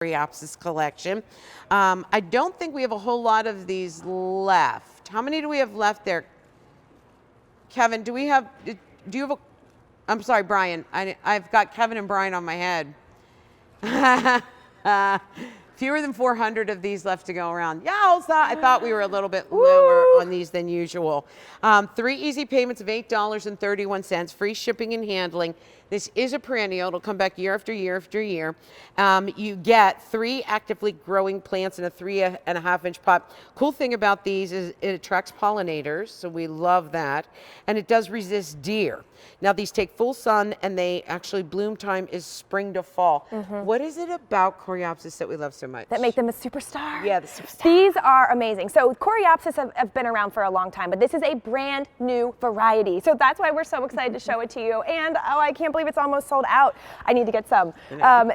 Coreopsis collection. I don't think we have a whole lot of these left. How many do we have left there? Kevin, do you have a, I'm sorry, Brian. I've got Kevin and Brian on my head. Fewer than 400 of these left to go around. Yeah, I thought we were a little bit lower on these than usual. 3 easy payments of $8.31, free shipping and handling. This is a perennial. It'll come back year after year after year. You get 3 actively growing plants in a 3.5-inch pot. Cool thing about these is it attracts pollinators, so we love that. And it does resist deer. Now these take full sun and they actually bloom time is spring to fall. What is it about Coreopsis that we love so much? That make them a superstar? Yeah, the superstar. These are amazing. So Coreopsis have been around for a long time, but this is a brand new variety. So that's why we're so excited to show it to you. And oh, I can't believe it's almost sold out. I need to get some.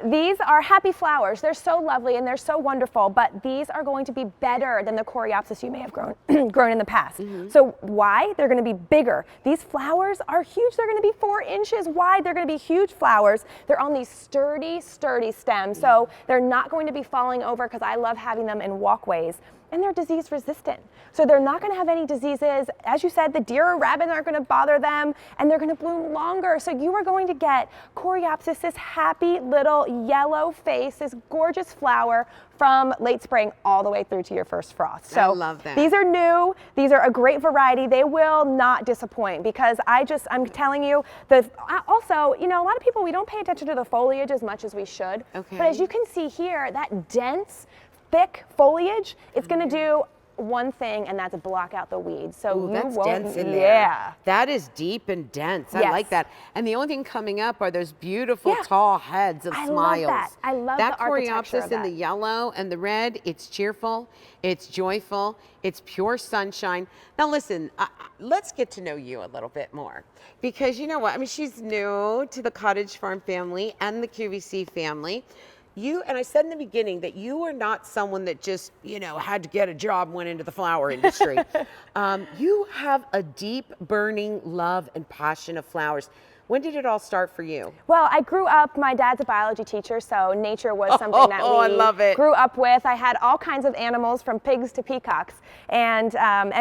These are happy flowers. They're so lovely and they're so wonderful, but these are going to be better than the Coreopsis you may have grown in the past. So why? They're going to be bigger. These flowers are huge. They're going to be 4 inches wide. They're going to be huge flowers. They're on these sturdy stems, so they're not going to be falling over because I love having them in walkways. And they're disease resistant. So they're not going to have any diseases. As you said, the deer or rabbits aren't going to bother them, and they're going to bloom longer. So you are going to get Coreopsis, this happy little yellow face, this gorgeous flower from late spring all the way through to your first frost. So I love that. These are new. These are a great variety. They will not disappoint because I'm telling you, also, you know, a lot of people, we don't pay attention to the foliage as much as we should. Okay. But as you can see here, that dense, thick foliage, it's going to do one thing, and that's block out the weeds. So that's won't, dense in there. Yeah. That is deep and dense. I Yes. like that. And the only thing coming up are those beautiful tall heads of smiles. Love that. I love that the architecture Coreopsis of in that. the yellow and the red, it's cheerful, it's joyful, it's pure sunshine. Now listen, let's get to know you a little bit more. Because you know what? I mean, she's new to the Cottage Farm family and the QVC family. And I said in the beginning that you are not someone that just, you know, had to get a job and went into the flower industry. You have a deep, burning love and passion of flowers. When did it all start for you? Well, I grew up, my dad's a biology teacher, so nature was something that I love it. grew up with. I had all kinds of animals from pigs to peacocks, and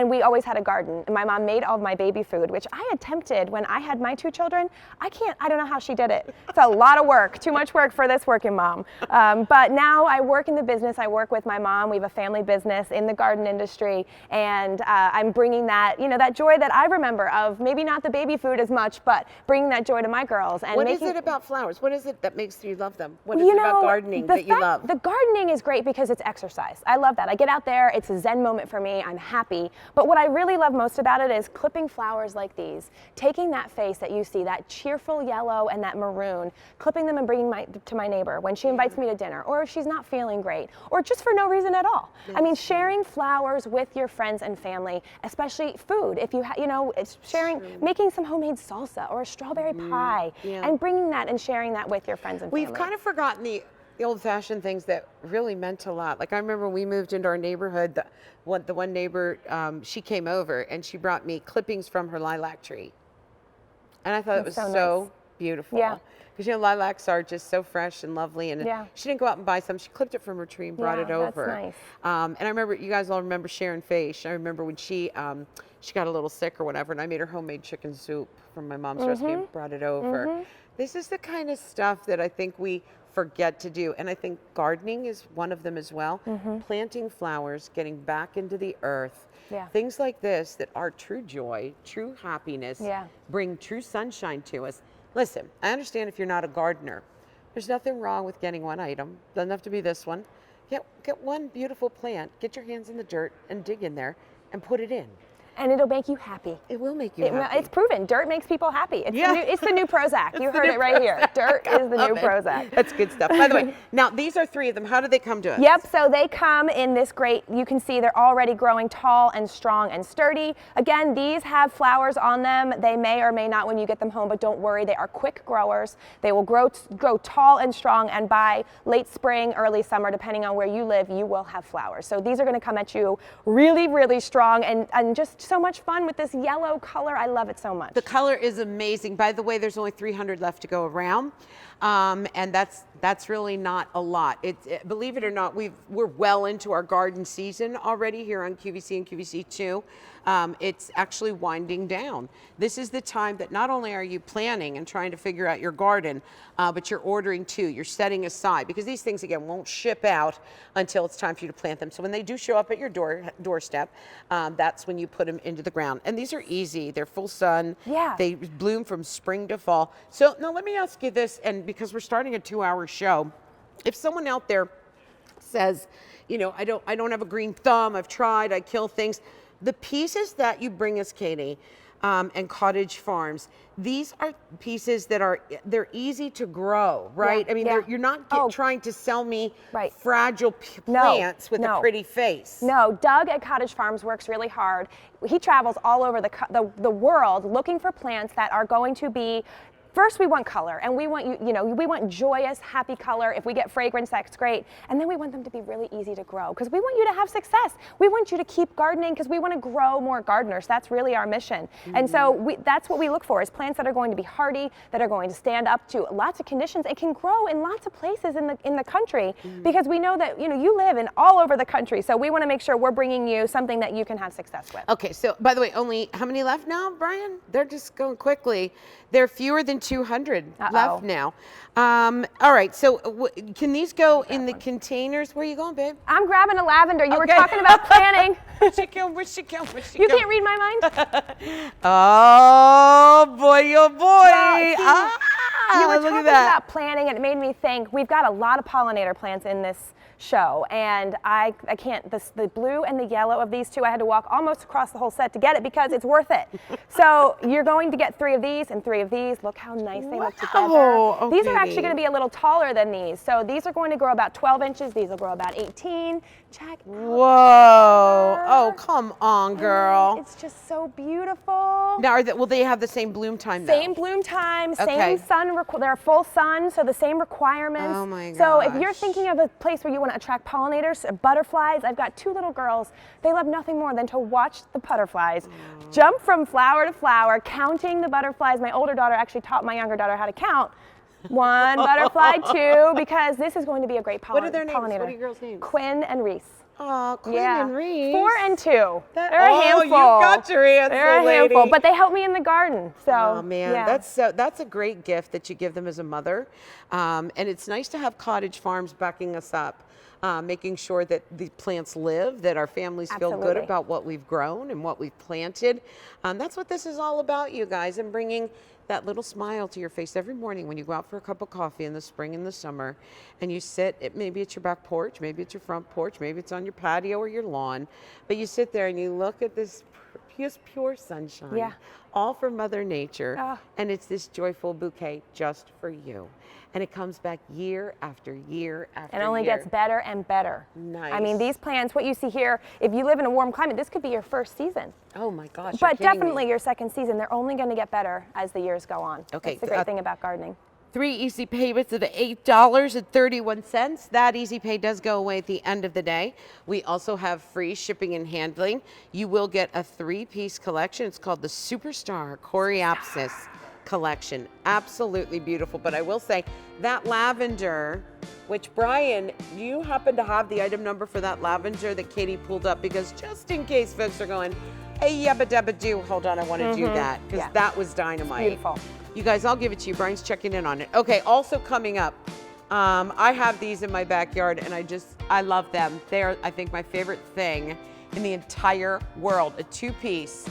we always had a garden. And my mom made all of my baby food, which I attempted when I had my 2 children. I don't know how she did it. It's a lot of work, too much work for this working mom. But now I work in the business. I work with my mom. We have a family business in the garden industry, and I'm bringing that, you know, that joy that I remember of maybe not the baby food as much, but bringing that joy to my girls. And what is it about flowers? What is it that makes you love them? What is it about gardening that you love? The gardening is great because it's exercise. I love that. I get out there, it's a zen moment for me, I'm happy. But what I really love most about it is clipping flowers like these, taking that face that you see, that cheerful yellow and that maroon, clipping them and bringing to my neighbor when she invites me to dinner, or if she's not feeling great, or just for no reason at all. I mean, sharing flowers with your friends and family, especially food. If you it's sharing, making some homemade salsa or a strawberry pie, and bringing that and sharing that with your friends and family. We've kind of forgotten the old-fashioned things that really meant a lot. Like I remember when we moved into our neighborhood, the one neighbor, she came over and she brought me clippings from her lilac tree. And I thought it was so beautiful. Yeah. Because, you know, lilacs are just so fresh and lovely. And she didn't go out and buy some. She clipped it from her tree and brought it over. That's nice. And I remember, you guys all remember Sharon Faish. I remember when she got a little sick or whatever, and I made her homemade chicken soup from my mom's recipe and brought it over. This is the kind of stuff that I think we forget to do. And I think gardening is one of them as well. Planting flowers, getting back into the earth. Things like this that are true joy, true happiness, bring true sunshine to us. Listen, I understand if you're not a gardener. There's nothing wrong with getting one item. Doesn't have to be this one. Get one beautiful plant, get your hands in the dirt and dig in there and put it in. And it'll make you happy. It will make you happy. It's proven. Dirt makes people happy. It's the new Prozac. You heard it right here. Dirt is the new Prozac. That's good stuff. By the way, now these are 3 of them. How do they come to us? Yep, so they come in this great, you can see they're already growing tall and strong and sturdy. Again, these have flowers on them. They may or may not when you get them home, but don't worry, they are quick growers. They will grow tall and strong, and by late spring, early summer, depending on where you live, you will have flowers. So these are going to come at you really, really strong and just so much fun with this yellow color. I love it so much. The color is amazing. By the way, there's only 300 left to go around. And that's That's really not a lot. Believe it or not, we're well into our garden season already here on QVC and QVC2. It's actually winding down. This is the time that not only are you planning and trying to figure out your garden, but you're ordering too. You're setting aside, because these things, again, won't ship out until it's time for you to plant them. So when they do show up at your doorstep, that's when you put them into the ground. And these are easy. They're full sun. Yeah. They bloom from spring to fall. So now let me ask you this, and because we're starting a 2-hour show, if someone out there says, you know, I don't have a green thumb, I've tried, I kill things. The pieces that you bring us, Katie, and Cottage Farms, these are pieces that they're easy to grow, right? Yeah, I mean, you're not trying to sell me fragile plants with a pretty face. No, Doug at Cottage Farms works really hard. He travels all over the world looking for plants that are going to be. First, we want color, and we want we want joyous, happy color. If we get fragrance, that's great. And then we want them to be really easy to grow, because we want you to have success. We want you to keep gardening, because we want to grow more gardeners. That's really our mission. And so that's what we look for, is plants that are going to be hardy, that are going to stand up to lots of conditions. It can grow in lots of places in the country, because we know that you live in all over the country. So we want to make sure we're bringing you something that you can have success with. Okay, so by the way, only how many left now, Brian? They're just going quickly. There are fewer than 200 left now. All right, so can these go in the containers? Where are you going, babe? I'm grabbing a lavender. You were talking about planning. Where'd she go? Where'd she go? Where'd she go? You go? can't read my mind? Oh, boy, oh, boy. You were look talking at that. about planning, and it made me think we've got a lot of pollinator plants in this show, and I can't, the blue and the yellow of these two, I had to walk almost across the whole set to get it, because it's worth it. So you're going to get 3 of these and 3 of these. Look how nice they look together. Okay. These are actually going to be a little taller than these. So these are going to grow about 12 inches. These will grow about 18. Check. Whoa. Oh, come on, girl. It's just so beautiful. Now, will they have the same bloom time, though? Same bloom time, same sun, they're full sun, so the same requirements. Oh my gosh. So if you're thinking of a place where you want to attract pollinators, butterflies, I've got 2 little girls. They love nothing more than to watch the butterflies jump from flower to flower, counting the butterflies. My older daughter actually taught my younger daughter how to count. 1 butterfly, 2, because this is going to be a great pollinator. What are their names? What are your girls' names? Quinn and Reese. Oh, Quinn and Reese. 4 and 2. They're a handful. You got your answer, They're a lady. handful, but they help me in the garden. So, oh man, that's a great gift that you give them as a mother, and it's nice to have Cottage Farms backing us up, making sure that the plants live, that our families feel good about what we've grown and what we've planted. That's what this is all about, you guys, and bringing that little smile to your face every morning when you go out for a cup of coffee in the spring and the summer, and you sit, maybe it's your back porch, maybe it's your front porch, maybe it's on your patio or your lawn, but you sit there and you look at this pure sunshine, all for Mother Nature, and it's this joyful bouquet just for you. And it comes back year after year after year. It only gets better and better. Nice. I mean, these plants, what you see here, if you live in a warm climate, this could be your first season. Oh my gosh. But definitely your second season. They're only going to get better as the years go on. Okay. That's the great thing about gardening. 3 easy payments of $8.31. That easy pay does go away at the end of the day. We also have free shipping and handling. You will get a 3-piece collection. It's called the Superstar Coreopsis collection. Absolutely beautiful. But I will say that lavender, which Brian, do you happen to have the item number for that lavender that Katie pulled up? Because just in case folks are going, hey, yabba dabba do, hold on, I want to do that, because that was dynamite. Beautiful. You guys, I'll give it to you. Brian's checking in on it. Okay, also coming up, I have these in my backyard, and I love them. They're, I think, my favorite thing in the entire world. A 2-piece